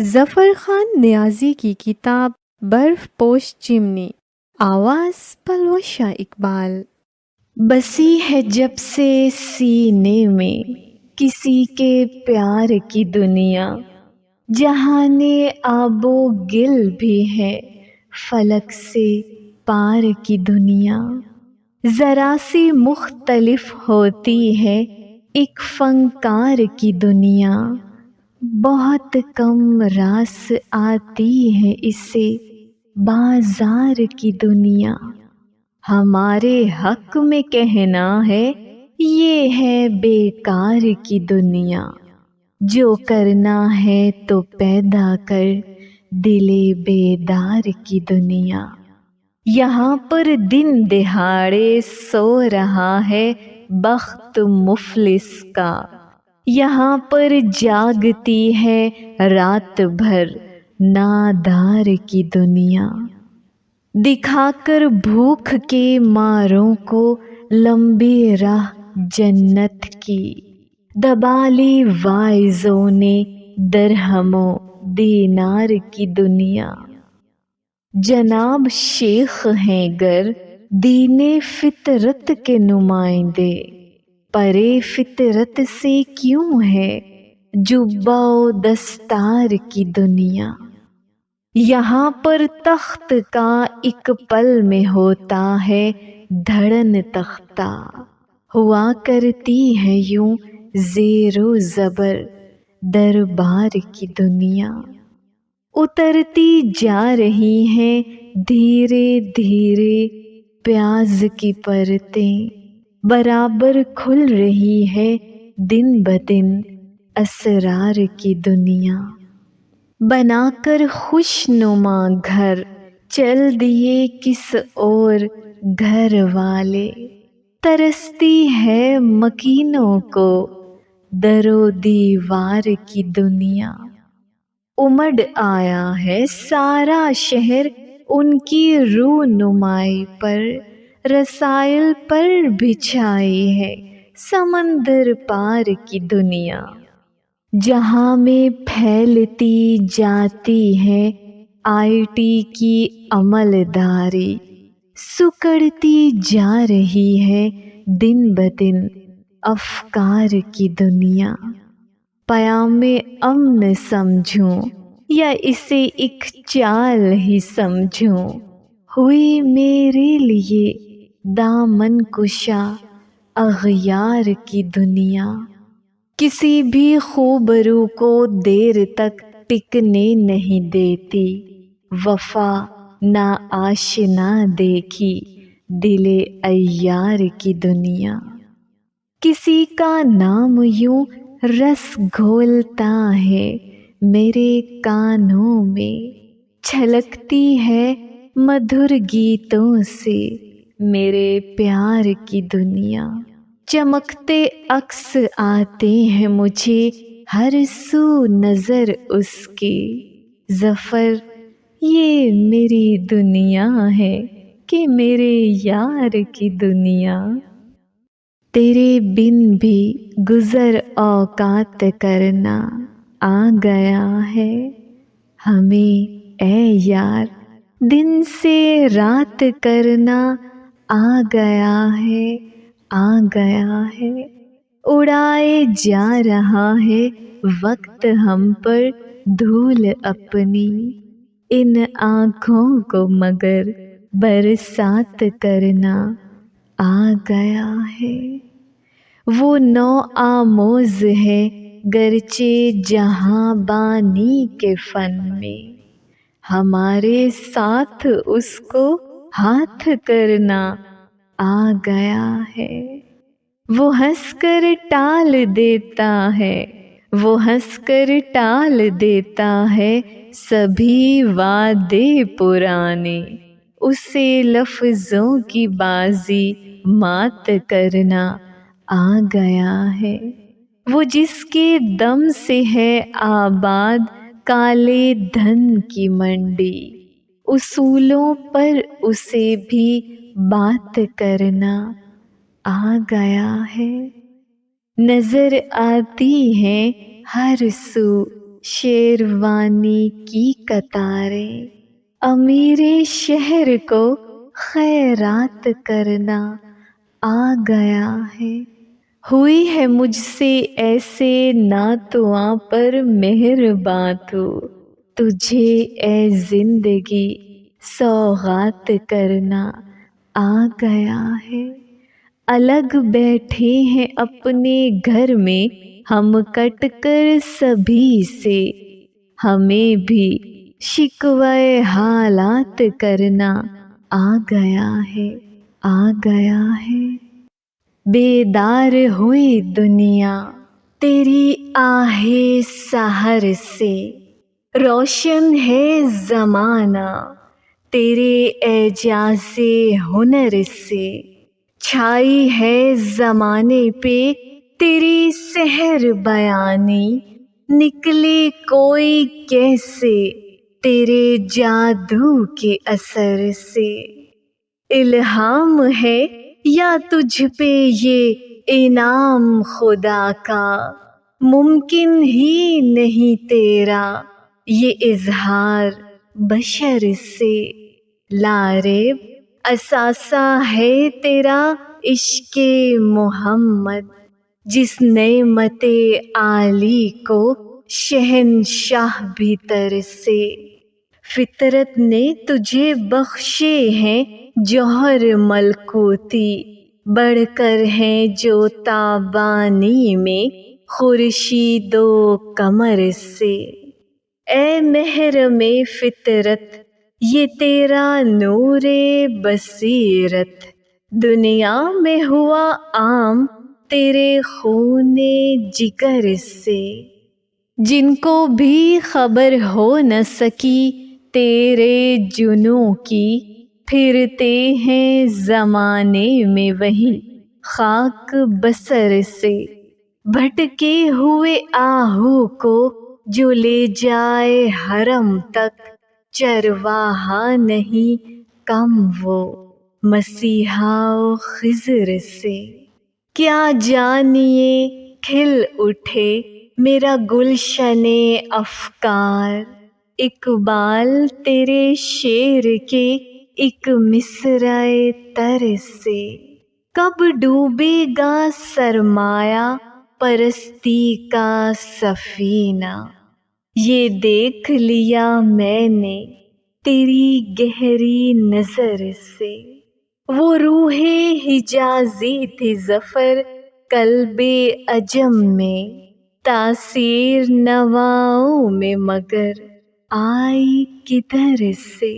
ظفر خان نیازی کی کتاب برف پوش چمنی، آواز پلوشا اقبال۔ بسی ہے جب سے سینے میں کسی کے پیار کی دنیا، جہانے آب و گل بھی ہے فلک سے پار کی دنیا۔ ذرا سی مختلف ہوتی ہے ایک فنکار کی دنیا، بہت کم راس آتی ہے اسے بازار کی دنیا۔ ہمارے حق میں کہنا ہے یہ ہے بیکار کی دنیا، جو کرنا ہے تو پیدا کر دل بیدار کی دنیا۔ یہاں پر دن دہاڑے سو رہا ہے بخت مفلس کا، یہاں پر جاگتی ہے رات بھر نادار کی دنیا۔ دکھا کر بھوک کے ماروں کو لمبی راہ جنت کی، دبا لی وائزوں نے درہم و دینار کی دنیا۔ جناب شیخ ہیں گر دین فطرت کے نمائندے، پرے فطرت سے کیوں ہے جبہ و دستار کی دنیا۔ یہاں پر تخت کا ایک پل میں ہوتا ہے دھڑن تختہ، ہوا کرتی ہے یوں زیر و زبر دربار کی دنیا۔ اترتی جا رہی ہیں دھیرے دھیرے پیاز کی پرتیں، برابر کھل رہی ہے دن بدن اسرار کی دنیا۔ بنا کر خوش نما گھر چل دیے کس اور گھر والے، ترستی ہے مکینوں کو در و دیوار کی دنیا۔ امڑ آیا ہے سارا شہر ان کی رونمائی پر، رسائل پر بچھائی ہے سمندر پار کی دنیا۔ جہاں میں پھیلتی جاتی ہے آئی ٹی کی عمل داری، سکڑتی جا رہی ہے دن بدن افکار کی دنیا۔ پیام امن سمجھوں یا اسے ایک چال ہی سمجھوں، ہوئی میرے لیے دامن کشا اغیار کی دنیا۔ کسی بھی خوبرو کو دیر تک ٹکنے نہیں دیتی، وفا نا آشنا دیکھی دل عیار کی دنیا۔ کسی کا نام یوں رس گھولتا ہے میرے کانوں میں، چھلکتی ہے مدھر گیتوں سے میرے پیار کی دنیا۔ چمکتے عکس آتے ہیں مجھے ہر سو نظر اس کی، ظفر یہ میری دنیا ہے کہ میرے یار کی دنیا۔ تیرے بن بھی گزر اوقات کرنا آ گیا ہے ہمیں اے یار، دن سے رات کرنا آ گیا ہے آ گیا ہے۔ اڑائے جا رہا ہے وقت ہم پر دھول اپنی، ان آنکھوں کو مگر برسات کرنا آ گیا ہے۔ وہ نو آموز ہے گرچہ جہاں بانی کے فن میں، ہمارے ساتھ اس کو ہاتھ کرنا آ گیا ہے۔ وہ ہنس کر ٹال دیتا ہے، وہ ہنس کر ٹال دیتا ہے سبھی وعدے پرانے، اسے لفظوں کی بازی مات کرنا آ گیا ہے۔ وہ جس کے دم سے ہے آباد کالے دھن کی منڈی، اصولوں پر اسے بھی بات کرنا آ گیا ہے۔ نظر آتی ہیں ہر سو شیروانی کی قطاریں، امیر شہر کو خیرات کرنا آ گیا ہے۔ ہوئی ہے مجھ سے ایسے ناتواں پر مہرباں تو، تجھے اے زندگی سوغات کرنا آ گیا ہے۔ الگ بیٹھے ہیں اپنے گھر میں ہم کٹ کر سبھی سے، ہمیں بھی شکوہ حالات کرنا آ گیا ہے، آ گیا ہے۔ بیدار ہوئی دنیا تیری آہ سحر سے، روشن ہے زمانہ تیرے اعجاز ہنر سے، چھائی ہے زمانے پہ تیری سحر بیانی، نکلے کوئی کیسے تیرے جادو کے اثر سے۔ الہام ہے یا تجھ پہ یہ انعام خدا کا، ممکن ہی نہیں تیرا یہ اظہار بشر سے۔ لاریب اثاثہ ہے تیرا عشق محمد، جس نعمت عالی کو شہنشاہ بھی ترسے۔ فطرت نے تجھے بخشے ہیں جوہر ملکوتی، بڑھ کر ہیں جو تابانی میں خورشید و قمر سے۔ اے محرم فطرت یہ تیرا نور بصیرت، دنیا میں ہوا عام تیرے خون جگر سے۔ جن کو بھی خبر ہو نہ سکی تیرے جنوں کی، پھرتے ہیں زمانے میں وہیں خاک بصر سے۔ بھٹکے ہوئے آہو کو جو لے جائے حرم تک، چرواہا نہیں کم وہ مسیحا و خضر سے۔ کیا جانیے کھل اٹھے میرا گلشن افکار، اقبال تیرے شعر کے ایک مصرع تر سے۔ کب ڈوبے گا سرمایہ پرستی کا سفینہ، یہ دیکھ لیا میں نے تیری گہری نظر سے۔ وہ روح حجازی تھی ظفر قلب عجم میں، تاثیر نواؤں میں مگر آئی کدھر سے۔